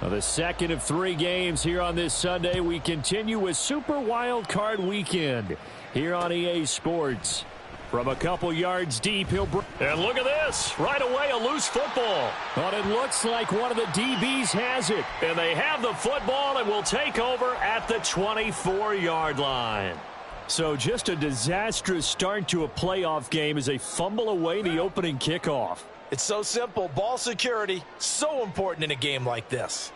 Well, the second of 3 games here on this Sunday. We continue with Super Wild Card Weekend here on EA Sports. From a couple yards deep, and look at this. Right away, a loose football. But it looks like one of the DBs has it. And they have the football and will take over at the 24-yard line. So just a disastrous start to a playoff game as they fumble away the opening kickoff. It's so simple. Ball security, so important in a game like this.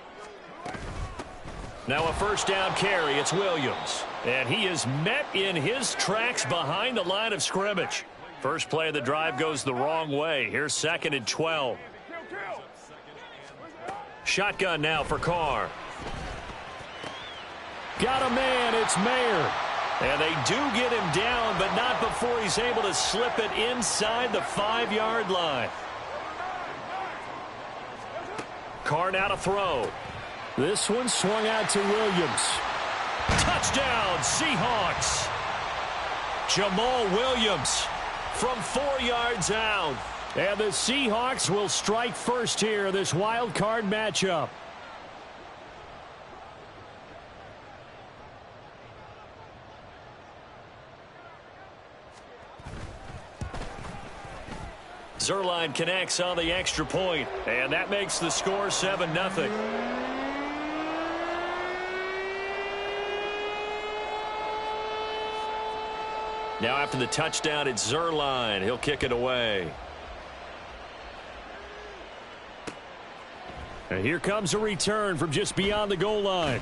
Now a first down carry. It's Williams. And he is met in his tracks behind the line of scrimmage. First play of the drive goes the wrong way. Here's 2nd and 12. Shotgun now for Carr. Got a man. It's Mayer. And they do get him down, but not before he's able to slip it inside the 5-yard line. Carr now to throw. This one swung out to Williams. Touchdown, Seahawks. Jamal Williams from 4 yards out. And the Seahawks will strike first here in this wild card matchup. Zerline connects on the extra point, and that makes the score 7-0. Now after the touchdown, it's Zerline. He'll kick it away. And here comes a return from just beyond the goal line.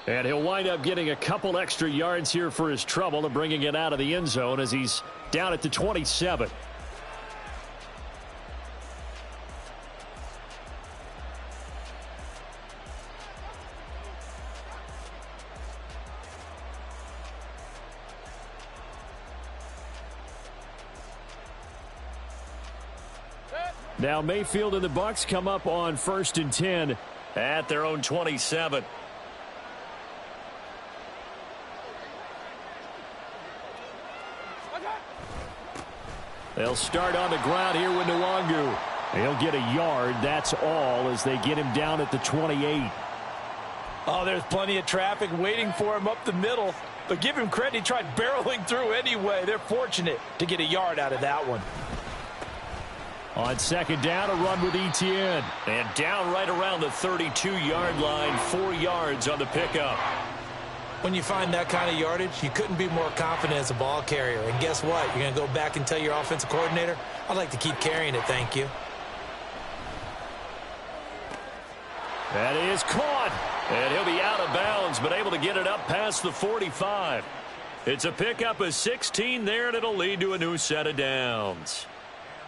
And he'll wind up getting a couple extra yards here for his trouble and bringing it out of the end zone as he's down at the 27. Now Mayfield and the Bucs come up on 1st and 10 at their own 27. They'll start on the ground here with Nwangu. He'll get a yard, that's all, as they get him down at the 28. Oh, there's plenty of traffic waiting for him up the middle. But give him credit, he tried barreling through anyway. They're fortunate to get a yard out of that one. On 2nd down, a run with Etienne. And down right around the 32-yard line, 4 yards on the pickup. When you find that kind of yardage, you couldn't be more confident as a ball carrier. And guess what? You're going to go back and tell your offensive coordinator, I'd like to keep carrying it, thank you. That is caught. And he'll be out of bounds, but able to get it up past the 45. It's a pickup of 16 there, and it'll lead to a new set of downs.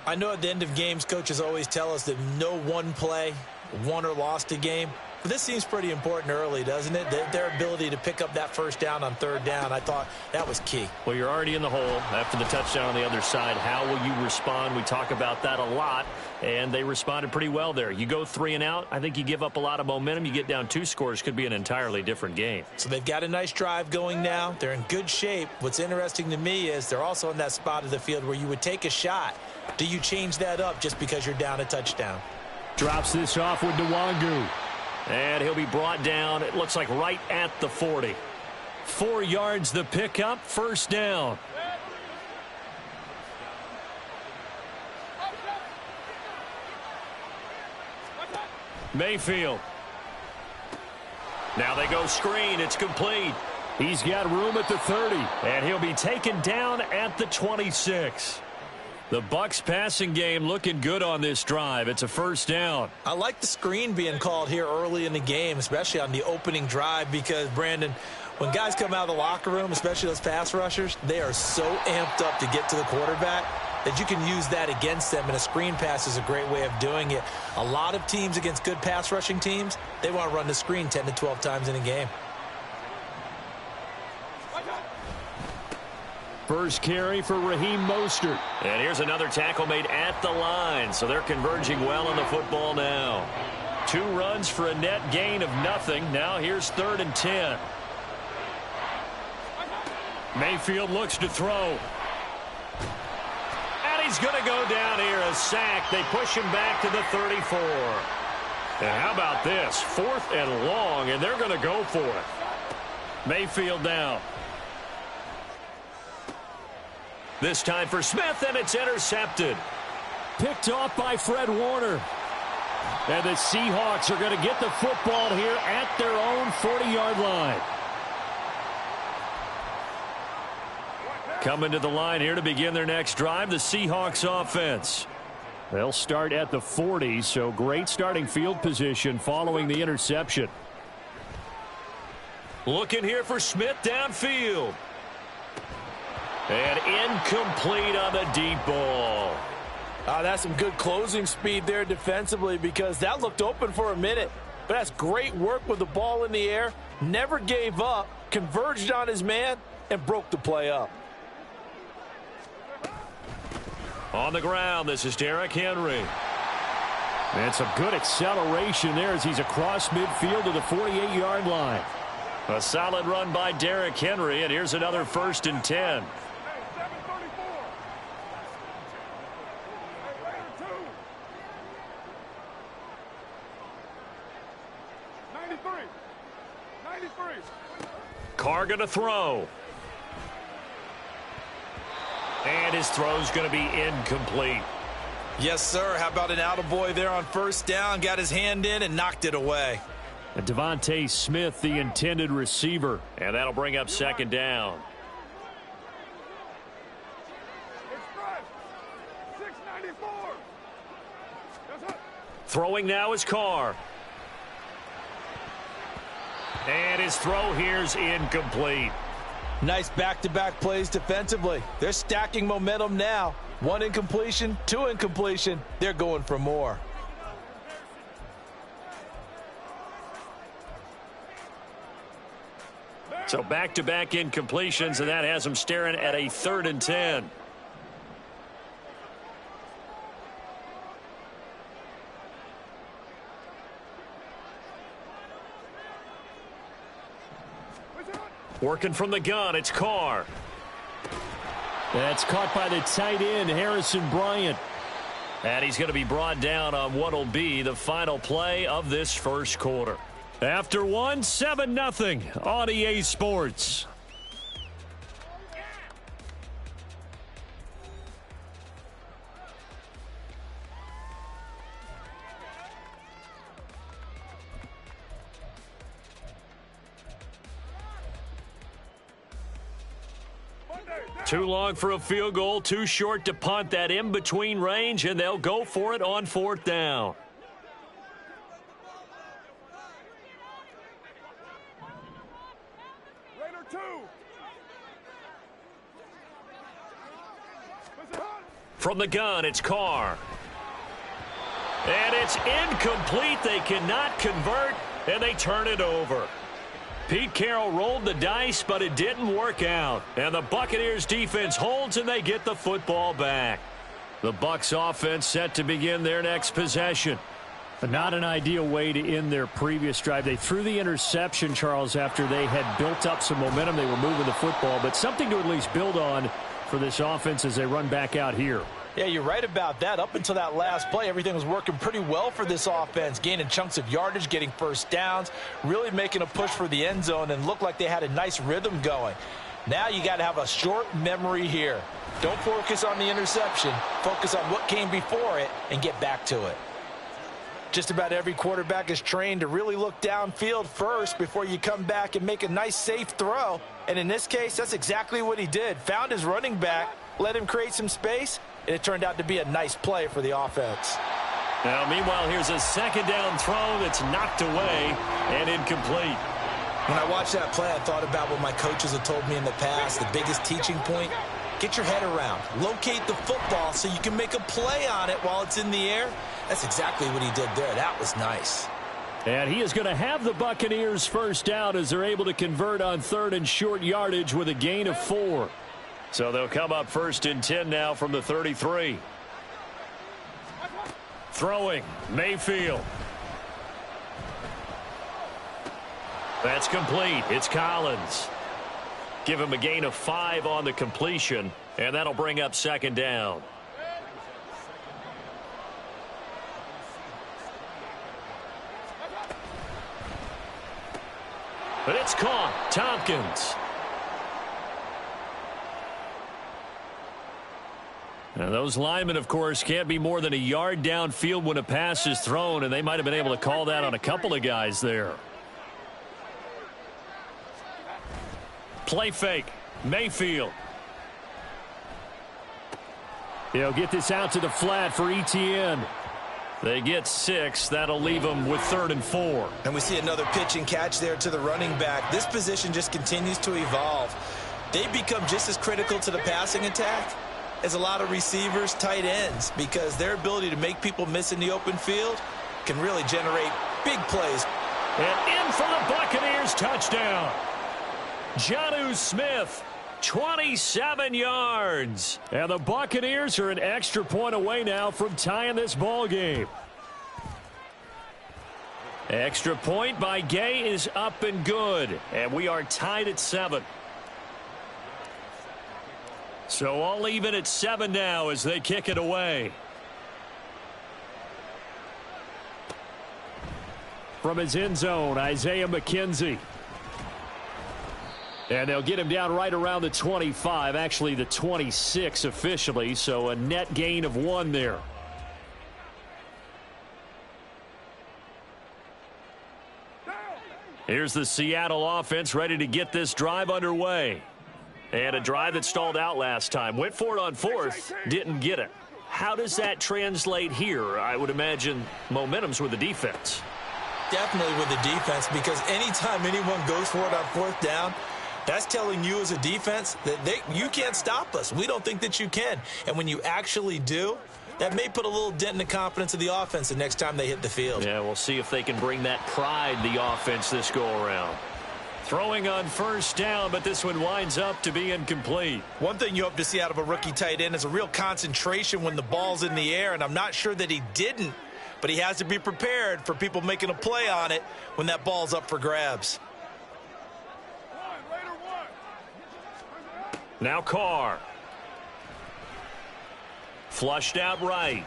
I know at the end of games, coaches always tell us that no one play won or lost a game. But this seems pretty important early, doesn't it? Their ability to pick up that first down on 3rd down, I thought that was key. Well, you're already in the hole after the touchdown on the other side. How will you respond? We talk about that a lot, and they responded pretty well there. You go 3 and out, I think you give up a lot of momentum. You get down 2 scores, could be an entirely different game. So they've got a nice drive going now. They're in good shape. What's interesting to me is they're also in that spot of the field where you would take a shot. Do you change that up just because you're down a touchdown? Drops this off with Nwangu. And he'll be brought down, it looks like right at the 40. 4 yards the pickup, 1st down. Mayfield. Now they go screen, it's complete. He's got room at the 30, and he'll be taken down at the 26. The Bucs passing game looking good on this drive. It's a 1st down. I like the screen being called here early in the game, especially on the opening drive, because, Brandon, when guys come out of the locker room, especially those pass rushers, they are so amped up to get to the quarterback that you can use that against them, and a screen pass is a great way of doing it. A lot of teams against good pass rushing teams, they want to run the screen 10 to 12 times in a game. First carry for Raheem Mostert. And here's another tackle made at the line, so they're converging well on the football now. 2 runs for a net gain of nothing. Now here's 3rd and 10. Mayfield looks to throw. And he's going to go down here, a sack. They push him back to the 34. And how about this? 4th and long, and they're going to go for it. Mayfield down. This time for Smith, and it's intercepted. Picked off by Fred Warner. And the Seahawks are going to get the football here at their own 40-yard line. Coming to the line here to begin their next drive, the Seahawks offense. They'll start at the 40, so great starting field position following the interception. Looking here for Smith downfield. And incomplete on the deep ball. That's some good closing speed there defensively because that looked open for a minute. But that's great work with the ball in the air. Never gave up, converged on his man, and broke the play up. On the ground, this is Derrick Henry. And some good acceleration there as he's across midfield to the 48-yard line. A solid run by Derrick Henry, and here's another 1st and 10. Carr going to throw. And his throw's going to be incomplete. Yes, sir. How about an attaboy there on 1st down? Got his hand in and knocked it away. And Devontae Smith, the intended receiver. And that'll bring up 2nd down. Throwing now is Carr. And his throw here's incomplete. Nice back-to-back plays defensively. They're stacking momentum now. 1 incompletion, 2 incompletion. They're going for more. So back-to-back incompletions, and that has them staring at a 3rd and 10. Working from the gun, it's Carr. That's caught by the tight end, Harrison Bryant. And he's going to be brought down on what will be the final play of this 1st quarter. After 7-0 on EA Sports. Too long for a field goal, too short to punt. That in-between range, and they'll go for it on 4th down. From the gun, it's Carr. And it's incomplete. They cannot convert, and they turn it over. Pete Carroll rolled the dice, but it didn't work out. And the Buccaneers defense holds, and they get the football back. The Bucs offense set to begin their next possession. But not an ideal way to end their previous drive. They threw the interception, Charles, after they had built up some momentum. They were moving the football, but something to at least build on for this offense as they run back out here. Yeah, you're right about that. Up until that last play, everything was working pretty well for this offense, gaining chunks of yardage, getting 1st downs, really making a push for the end zone, and looked like they had a nice rhythm going. Now you got to have a short memory here. Don't focus on the interception. Focus on what came before it and get back to it. Just about every quarterback is trained to really look downfield first before you come back and make a nice, safe throw. And in this case, that's exactly what he did. Found his running back, let him create some space, and it turned out to be a nice play for the offense. Now, meanwhile, here's a 2nd down throw that's knocked away and incomplete. When I watched that play, I thought about what my coaches have told me in the past. The biggest teaching point, get your head around. Locate the football so you can make a play on it while it's in the air. That's exactly what he did there. That was nice. And he is going to have the Buccaneers 1st down as they're able to convert on 3rd and short yardage with a gain of 4. So they'll come up 1st and 10 now from the 33. Throwing, Mayfield. That's complete. It's Collins. Give him a gain of 5 on the completion, and that'll bring up 2nd down. But it's caught. Tompkins. Now those linemen, of course, can't be more than a yard downfield when a pass is thrown, and they might have been able to call that on a couple of guys there. Play fake. Mayfield. He'll get this out to the flat for ETN. They get 6. That'll leave them with 3rd and 4. And we see another pitch and catch there to the running back. This position just continues to evolve. They become just as critical to the passing attack as a lot of receivers, tight ends, because their ability to make people miss in the open field can really generate big plays. And in for the Buccaneers, touchdown. Jonnu Smith, 27 yards. And the Buccaneers are an extra point away now from tying this ball game. Extra point by Gay is up and good. And we are tied at 7. So all even at 7 now as they kick it away. From his end zone, Isaiah McKenzie. And they'll get him down right around the 25, actually the 26 officially, so a net gain of 1 there. Here's the Seattle offense ready to get this drive underway. And a drive that stalled out last time. Went for it on 4th, didn't get it. How does that translate here? I would imagine momentum's with the defense. Definitely with the defense, because anytime anyone goes for it on 4th down, that's telling you as a defense that you can't stop us. We don't think that you can. And when you actually do, that may put a little dent in the confidence of the offense the next time they hit the field. Yeah, we'll see if they can bring that pride, the offense, this go-around. Throwing on 1st down, but this one winds up to be incomplete. One thing you hope to see out of a rookie tight end is a real concentration when the ball's in the air, and I'm not sure that he didn't, but he has to be prepared for people making a play on it when that ball's up for grabs. Now Carr. Flushed out right.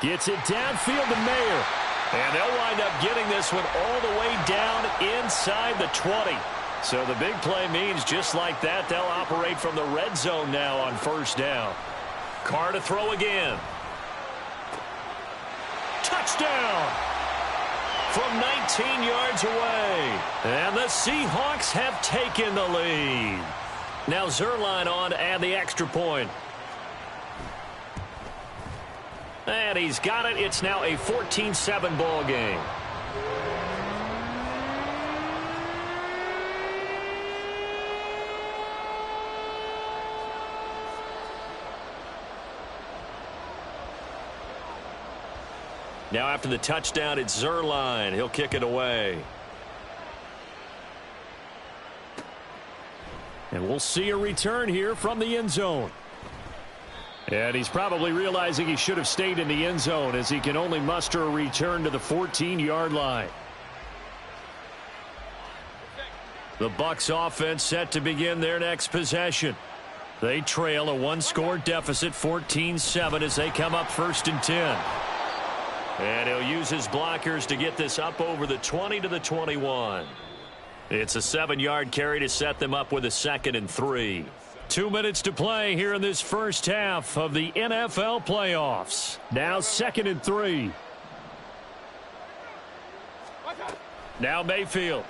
Gets it downfield to Mayer. And they'll wind up getting this one all the way down inside the 20. So the big play means just like that, they'll operate from the red zone now on 1st down. Carr to throw again. Touchdown! From 19 yards away. And the Seahawks have taken the lead. Now Zerline on to add the extra point. And he's got it. It's now a 14-7 ball game. Now after the touchdown, it's Zerline. He'll kick it away. And we'll see a return here from the end zone. And he's probably realizing he should have stayed in the end zone as he can only muster a return to the 14-yard line. The Bucs offense set to begin their next possession. They trail a 1-score deficit, 14-7, as they come up 1st and 10. And he'll use his blockers to get this up over the 20 to the 21. It's a 7-yard carry to set them up with a 2nd and 3. 2 minutes to play here in this first half of the NFL playoffs. Now 2nd and 3. Now Mayfield.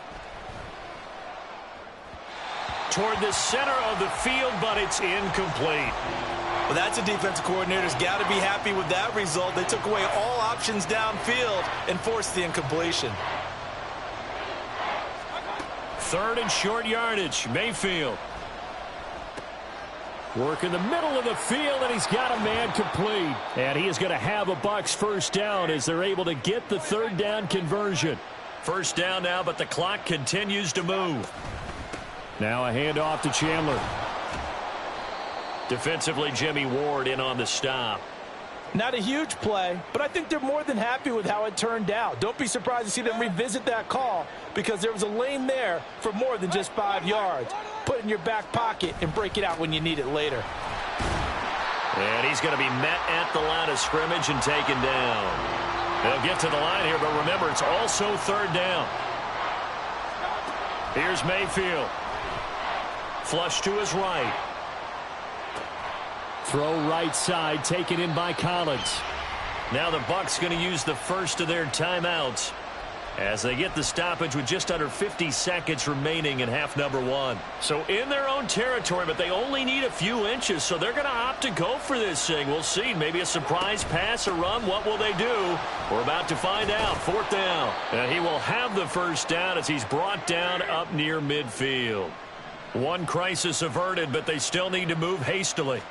Toward the center of the field, but it's incomplete. Well, that's a defensive coordinator's got to be happy with that result. They took away all options downfield and forced the incompletion. 3rd and short yardage. Mayfield. Work in the middle of the field, and he's got a man complete. And he is going to have a Bucs 1st down as they're able to get the 3rd down conversion. 1st down now, but the clock continues to move. Now a handoff to Chandler. Defensively, Jimmy Ward in on the stop. Not a huge play, but I think they're more than happy with how it turned out. Don't be surprised to see them revisit that call because there was a lane there for more than just 5 yards. Put it in your back pocket and break it out when you need it later. And he's going to be met at the line of scrimmage and taken down. They'll get to the line here, but remember, it's also 3rd down. Here's Mayfield. Flush to his right. Throw right side, taken in by Collins. Now the Bucs going to use the first of their timeouts as they get the stoppage with just under 50 seconds remaining in half number one. So in their own territory, but they only need a few inches, so they're going to opt to go for this thing. We'll see. Maybe a surprise pass or run. What will they do? We're about to find out. Fourth down. And he will have the first down as he's brought down up near midfield. One crisis averted, but they still need to move hastily.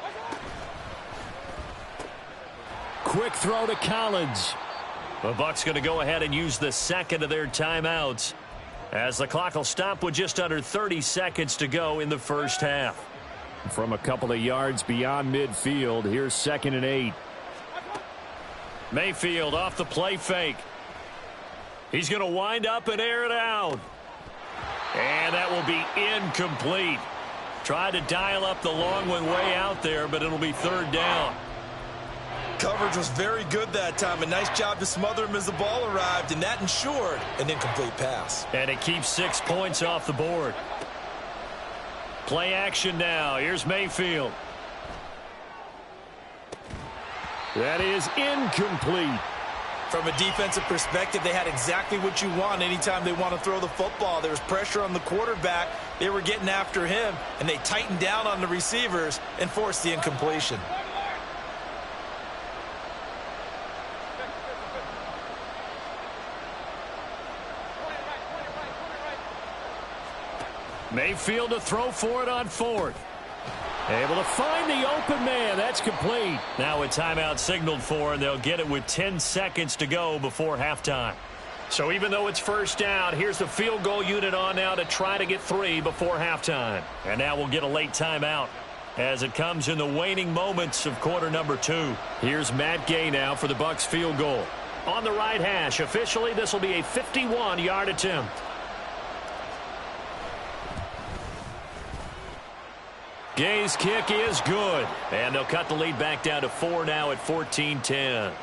Quick throw to Collins. The Bucs going to go ahead and use the second of their timeouts as the clock will stop with just under 30 seconds to go in the first half. From a couple of yards beyond midfield, here's 2nd and 8. Mayfield off the play fake. He's going to wind up and air it out. And that will be incomplete. Tried to dial up the long one way out there, but it'll be 3rd down. Coverage was very good that time. A nice job to smother him as the ball arrived, and that ensured an incomplete pass. And it keeps 6 points off the board. Play action now. Here's Mayfield. That is incomplete. From a defensive perspective, they had exactly what you want anytime they want to throw the football. There was pressure on the quarterback. They were getting after him, and they tightened down on the receivers and forced the incompletion. Mayfield to throw for it on 4th. Able to find the open man. That's complete. Now a timeout signaled for, and they'll get it with 10 seconds to go before halftime. So even though it's first down, here's the field goal unit on now to try to get 3 before halftime. And now we'll get a late timeout as it comes in the waning moments of quarter number 2. Here's Matt Gay now for the Bucs field goal. On the right hash, officially this will be a 51-yard attempt. Gay's kick is good, and they'll cut the lead back down to 4 now at 14-10.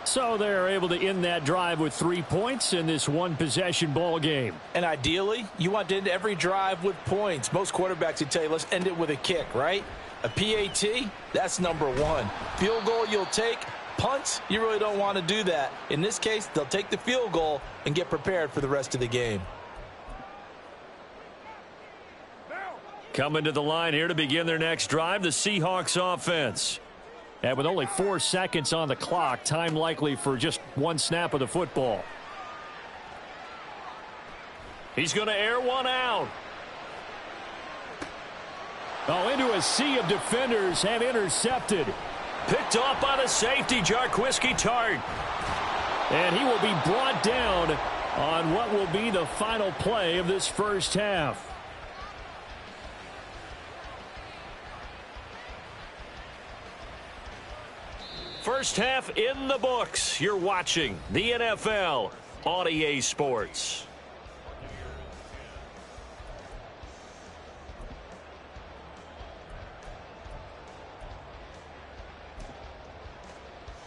So they're able to end that drive with 3 points in this one-possession ball game. And ideally, you want to end every drive with points. Most quarterbacks would tell you, let's end it with a kick, right? A PAT, that's number 1. Field goal you'll take. Punts, you really don't want to do that. In this case, they'll take the field goal and get prepared for the rest of the game. Coming to the line here to begin their next drive, the Seahawks offense. And with only 4 seconds on the clock, time likely for just 1 snap of the football. He's going to air one out. Oh, into a sea of defenders and intercepted. Picked off by the safety, Jarquiski Tart. And he will be brought down on what will be the final play of this first half. First half in the books. You're watching the NFL on EA Sports.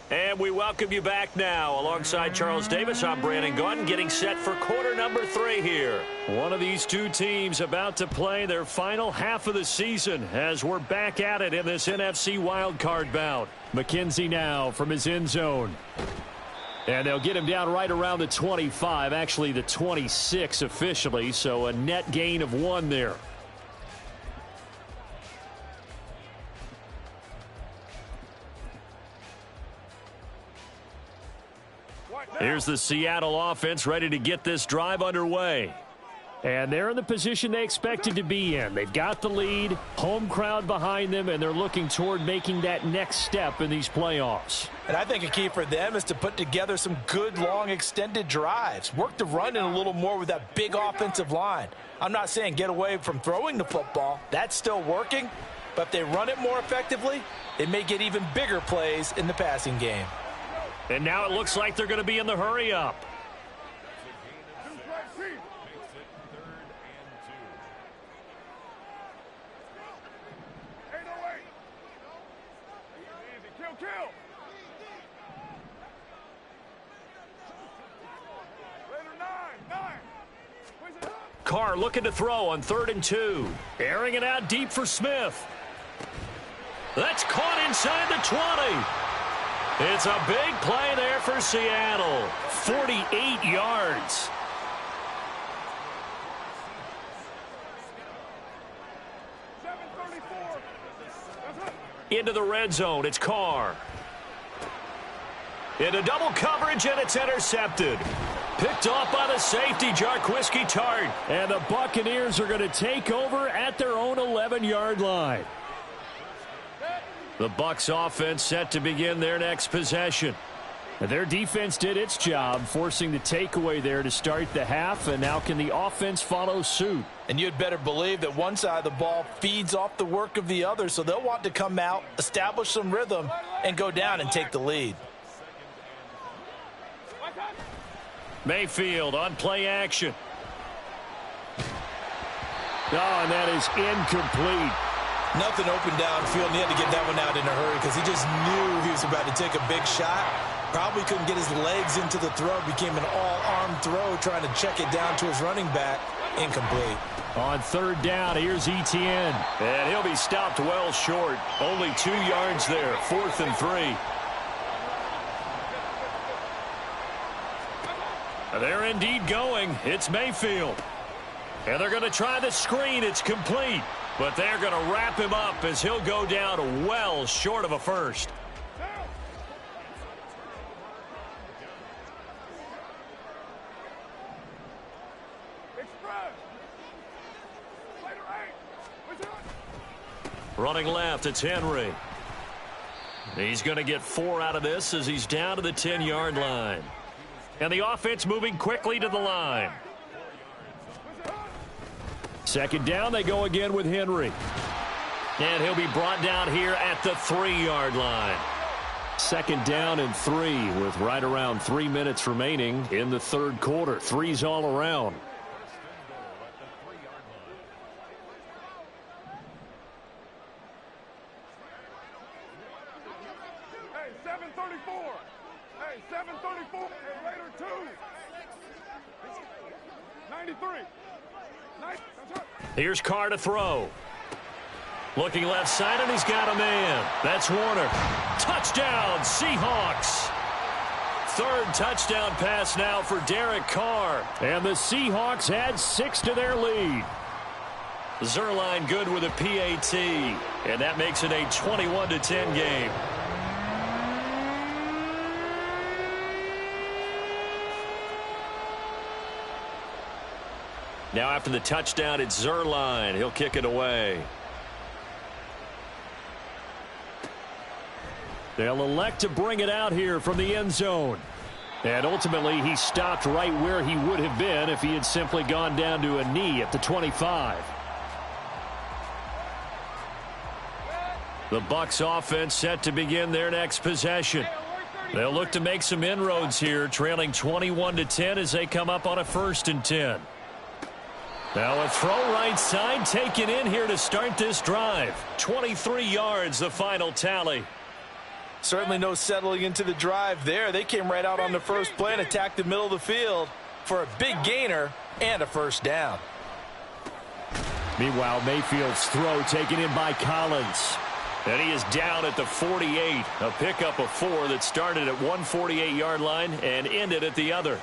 And we welcome you back now. Alongside Charles Davis, I'm Brandon Gaudin, getting set for quarter number 3 here. One of these two teams about to play their final half of the season as we're back at it in this NFC wildcard bout. McKenzie now from his end zone. And they'll get him down right around the 25, actually the 26 officially, so a net gain of 1 there. Here's the Seattle offense ready to get this drive underway. And they're in the position they expected to be in. They've got the lead, home crowd behind them, and they're looking toward making that next step in these playoffs. And I think a key for them is to put together some good, long, extended drives. Work the run in a little more with that big offensive line. I'm not saying get away from throwing the football. That's still working. But if they run it more effectively, they may get even bigger plays in the passing game. And now it looks like they're going to be in the hurry-up. Carr looking to throw on 3rd and 2. Airing it out deep for Smith. That's caught inside the 20. It's a big play there for Seattle. 48 yards. Into the red zone. It's Carr. Into double coverage, and it's intercepted. Picked off by the safety, Jarquiski Tart. And the Buccaneers are going to take over at their own 11-yard line. The Bucs offense set to begin their next possession. Their defense did its job, forcing the takeaway there to start the half, and now can the offense follow suit? And you'd better believe that one side of the ball feeds off the work of the other, so they'll want to come out, establish some rhythm, and go down and take the lead. Mayfield on play action. Oh, and that is incomplete. Nothing open downfield, and he had to get that one out in a hurry because he just knew he was about to take a big shot. Probably couldn't get his legs into the throw. Became an all-arm throw trying to check it down to his running back. Incomplete. On 3rd down, here's Etienne. And he'll be stopped well short. Only 2 yards there, 4th and 3. They're indeed going. It's Mayfield. And they're going to try the screen. It's complete. But they're going to wrap him up as he'll go down well short of a first. Running left, it's Henry. He's going to get 4 out of this as he's down to the 10-yard line. And the offense moving quickly to the line. 2nd down, they go again with Henry. And he'll be brought down here at the 3-yard line. 2nd down and 3 with right around 3 minutes remaining in the 3rd quarter. 3's all around. Hey, 734. Hey, 734. Hey, Raider 2. 93. Here's Carr to throw. Looking left side, and he's got a man. That's Warner. Touchdown, Seahawks. 3rd touchdown pass now for Derek Carr. And the Seahawks add 6 to their lead. Zerline good with a PAT. And that makes it a 21-10 game. Now after the touchdown, it's Zerline. He'll kick it away. They'll elect to bring it out here from the end zone. And ultimately, he stopped right where he would have been if he had simply gone down to a knee at the 25. The Bucs offense set to begin their next possession. They'll look to make some inroads here, trailing 21-10 as they come up on a 1st and 10. Now a throw right side taken in here to start this drive. 23 yards, the final tally. Certainly no settling into the drive there. They came right out on the first play and attacked the middle of the field for a big gainer and a 1st down. Meanwhile, Mayfield's throw taken in by Collins. And he is down at the 48. A pickup of 4 that started at one 48-yard line and ended at the other.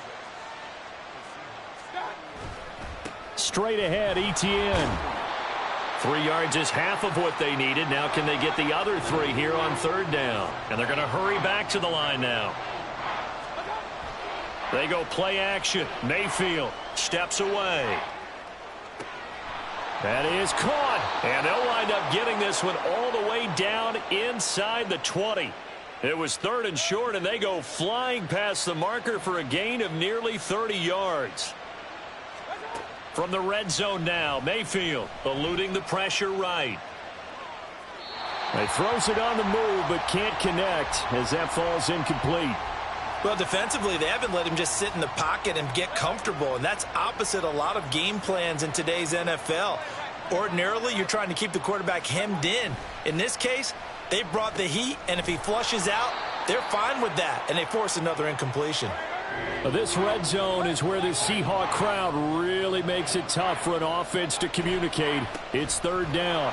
Straight ahead, Etienne. 3 yards is half of what they needed. Now can they get the other 3 here on 3rd down? And they're going to hurry back to the line now. They go play action. Mayfield steps away. That is caught. And they'll wind up getting this one all the way down inside the 20. It was 3rd and short, and they go flying past the marker for a gain of nearly 30 yards. From the red zone now, Mayfield eluding the pressure right. He throws it on the move but can't connect as that falls incomplete. Well, defensively, they haven't let him just sit in the pocket and get comfortable, and that's opposite a lot of game plans in today's NFL. Ordinarily, you're trying to keep the quarterback hemmed in. In this case, they brought the heat, and if he flushes out, they're fine with that, and they force another incompletion. This red zone is where the Seahawk crowd really makes it tough for an offense to communicate. It's third down.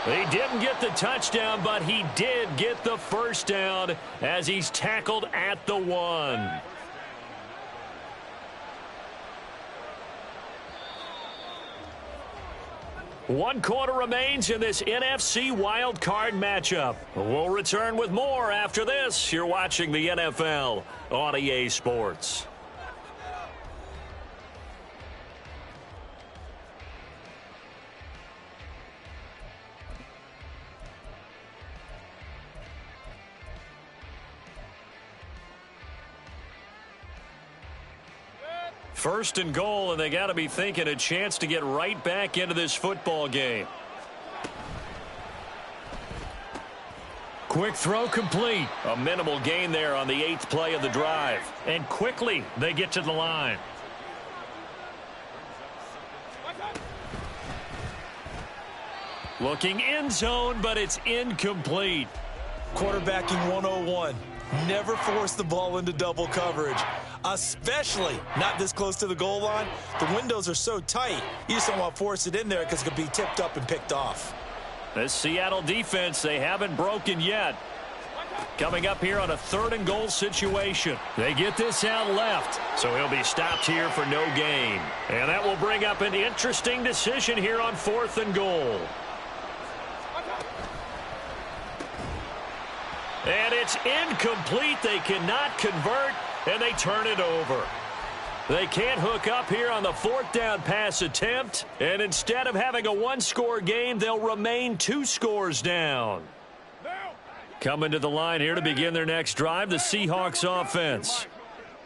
He didn't get the touchdown, but he did get the first down as he's tackled at the 1. One quarter remains in this NFC wildcard matchup. We'll return with more after this. You're watching the NFL on EA Sports. First and goal, and they got to be thinking a chance to get right back into this football game. Quick throw complete. A minimal gain there on the 8th play of the drive. And quickly they get to the line. Looking end zone, but it's incomplete. Quarterbacking 101. Never force the ball into double coverage, especially not this close to the goal line. The windows are so tight, you just don't want to force it in there because it could be tipped up and picked off. This Seattle defense, they haven't broken yet. Coming up here on a 3rd and goal situation. They get this out left, so he'll be stopped here for no gain. And that will bring up an interesting decision here on 4th and goal. And it's incomplete. They cannot convert, and they turn it over. They can't hook up here on the 4th down pass attempt, and instead of having a 1-score game, they'll remain 2 scores down. Coming to the line here to begin their next drive, the Seahawks offense.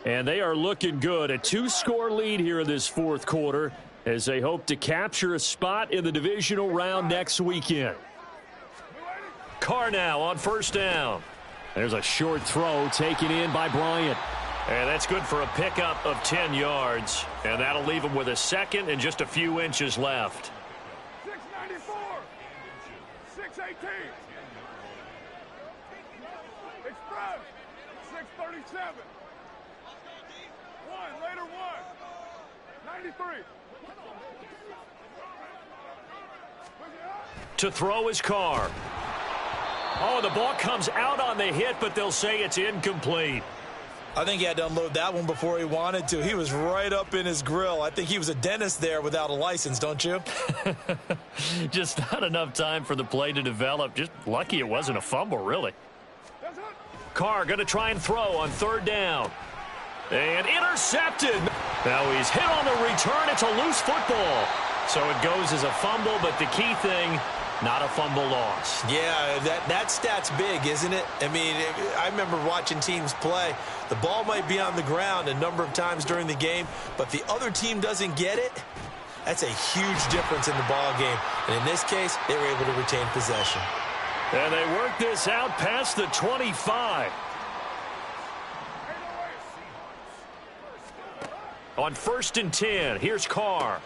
And they are looking good. A 2-score lead here in this 4th quarter as they hope to capture a spot in the divisional round next weekend. Carr now on 1st down. There's a short throw taken in by Bryant. And that's good for a pickup of 10 yards. And that'll leave him with a 2nd and just a few inches left. 694. 618. Express. 637. 1. Later 1. 93. To throw is Carr. Oh, the ball comes out on the hit, but they'll say it's incomplete. I think he had to unload that one before he wanted to. He was right up in his grill. I think he was a dentist there without a license, don't you? Just not enough time for the play to develop. Just lucky it wasn't a fumble, really. Carr going to try and throw on 3rd down. And intercepted. Now he's hit on the return. It's a loose football. So it goes as a fumble, but the key thing, not a fumble loss. Yeah, that stat's big, isn't it? I mean, I remember watching teams play. The ball might be on the ground a number of times during the game, but the other team doesn't get it. That's a huge difference in the ball game. And in this case, they were able to retain possession. And they work this out past the 25. On 1st and 10, here's Carr.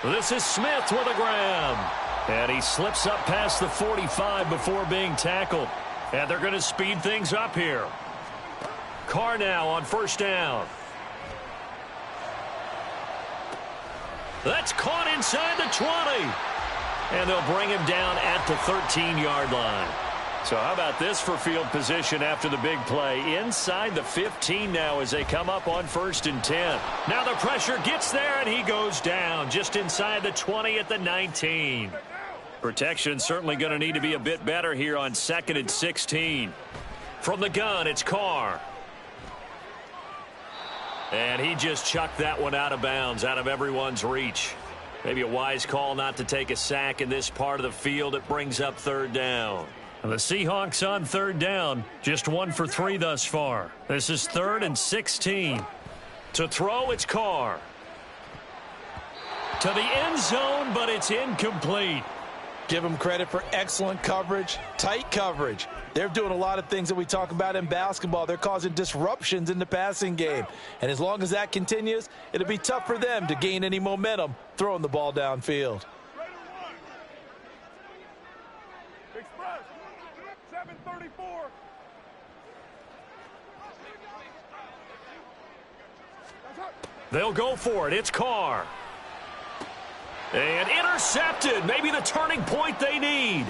This is Smith with a grab. And he slips up past the 45 before being tackled. And they're going to speed things up here. Carr now on 1st down. That's caught inside the 20. And they'll bring him down at the 13-yard line. So how about this for field position after the big play? Inside the 15 now as they come up on 1st and 10. Now the pressure gets there, and he goes down just inside the 20 at the 19. Protection certainly going to need to be a bit better here on 2nd and 16. From the gun, it's Carr. And he just chucked that one out of bounds, out of everyone's reach. Maybe a wise call not to take a sack in this part of the field. It brings up 3rd down. And the Seahawks on 3rd down, just 1 for 3 thus far. This is 3rd and 16. To throw, it's Carr. To the end zone, but it's incomplete. Give them credit for excellent coverage, tight coverage. They're doing a lot of things that we talk about in basketball. They're causing disruptions in the passing game. And as long as that continues, it'll be tough for them to gain any momentum throwing the ball downfield. Express. 734. They'll go for it. It's Carr. And intercepted. Maybe the turning point they need.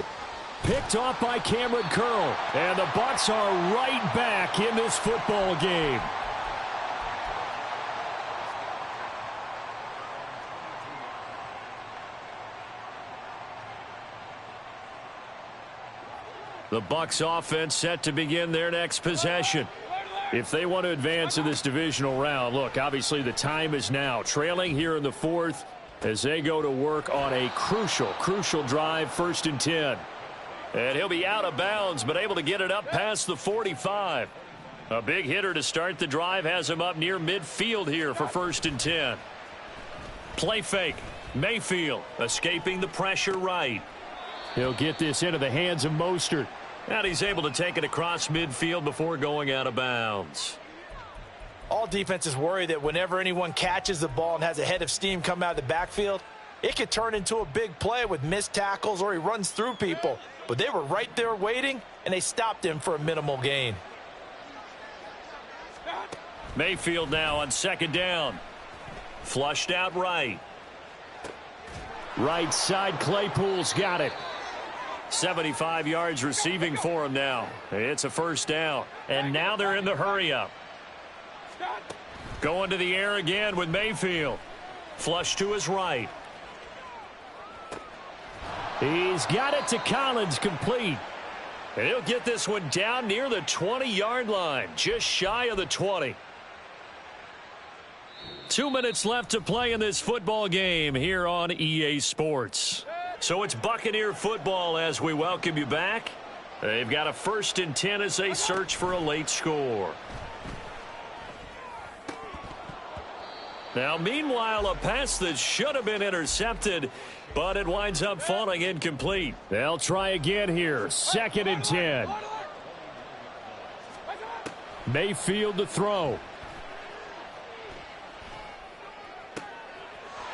Picked off by Cameron Curl. And the Bucs are right back in this football game. The Bucs offense set to begin their next possession. If they want to advance in this divisional round, look, obviously the time is now. Trailing here in the fourth as they go to work on a crucial drive, 1st and 10. And he'll be out of bounds, but able to get it up past the 45. A big hitter to start the drive has him up near midfield here for 1st and 10. Play fake. Mayfield escaping the pressure right. He'll get this into the hands of Mostert. And he's able to take it across midfield before going out of bounds. All defenses worry that whenever anyone catches the ball and has a head of steam come out of the backfield, it could turn into a big play with missed tackles or he runs through people. But they were right there waiting, and they stopped him for a minimal gain. Mayfield now on 2nd down. Flushed out right. Right side, Claypool's got it. 75 yards receiving for him now. It's a 1st down. And now they're in the hurry-up. Going to the air again with Mayfield. Flush to his right. He's got it to Collins, complete. And he'll get this one down near the 20-yard line, just shy of the 20. 2 minutes left to play in this football game here on EA Sports. So it's Buccaneer football as we welcome you back. They've got a 1st and 10 as they search for a late score. Now, meanwhile, a pass that should have been intercepted, but it winds up falling incomplete. They'll try again here. 2nd and 10. Mayfield to throw.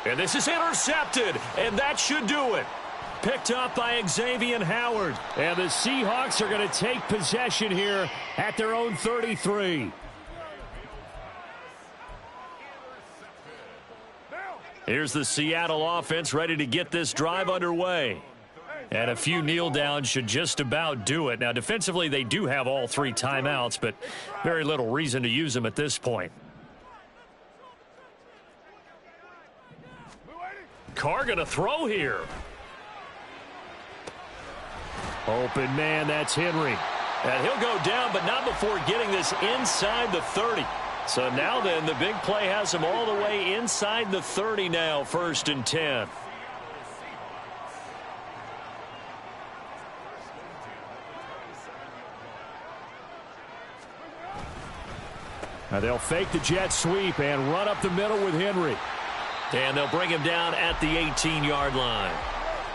And this is intercepted, and that should do it. Picked up by Xavier Howard. And the Seahawks are going to take possession here at their own 33. Here's the Seattle offense ready to get this drive underway. And a few kneel downs should just about do it. Now, defensively, they do have all 3 timeouts, but very little reason to use them at this point. Carr going to throw here. Open man, that's Henry. And he'll go down, but not before getting this inside the 30. So now then, the big play has him all the way inside the 30 now, 1st and 10. Now they'll fake the jet sweep and run up the middle with Henry. And they'll bring him down at the 18-yard line.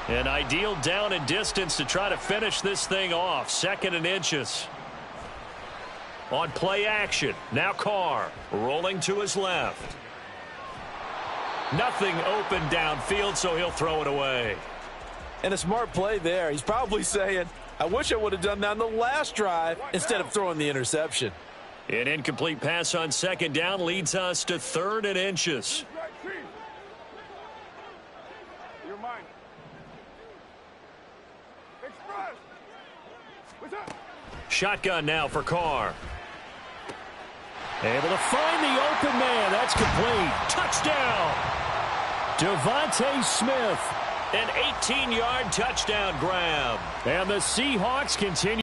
An ideal down and distance to try to finish this thing off. 2nd and inches. On play action. Now Carr rolling to his left. Nothing open downfield, so he'll throw it away. And a smart play there. He's probably saying, I wish I would have done that on the last drive instead of throwing the interception. An incomplete pass on 2nd down leads us to 3rd and inches. Shotgun now for Carr. Able to find the open man. That's complete. Touchdown. Devontae Smith. An 18-yard touchdown grab. And the Seahawks continue.